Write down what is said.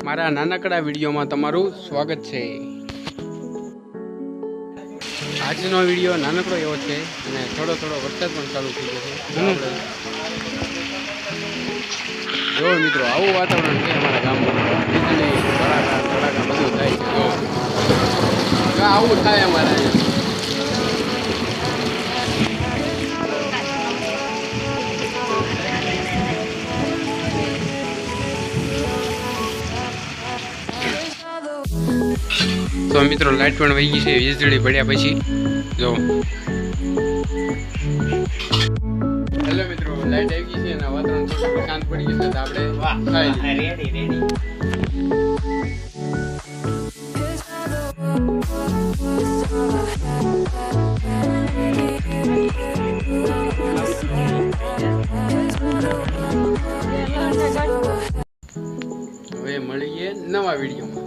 મારા નાનકડા વિડીયોમાં તમારું સ્વાગત છે। આજનો વિડીયો નાનકડો એવો છે અને થોડો વરસાદ પણ ચાલુ થઈ ગયો છે। જો મિત્રો આવું વાતાવરણ છે અમારા ગામમાં, વીજળી ધડાકા બધું થાય છે। જો આવું થાય અમારે અહીંયા। તો મિત્રો લાઈટ પણ વહી ગઈ છે વીજળી પડ્યા પછી। જો હેલો મિત્રો, લાઈટ આવી ગઈ છે અને વાતાવરણ થોડું શાંત પડી ગયું છે તો આપણે રેડી હવે મળીએ નવા વિડીયોમાં।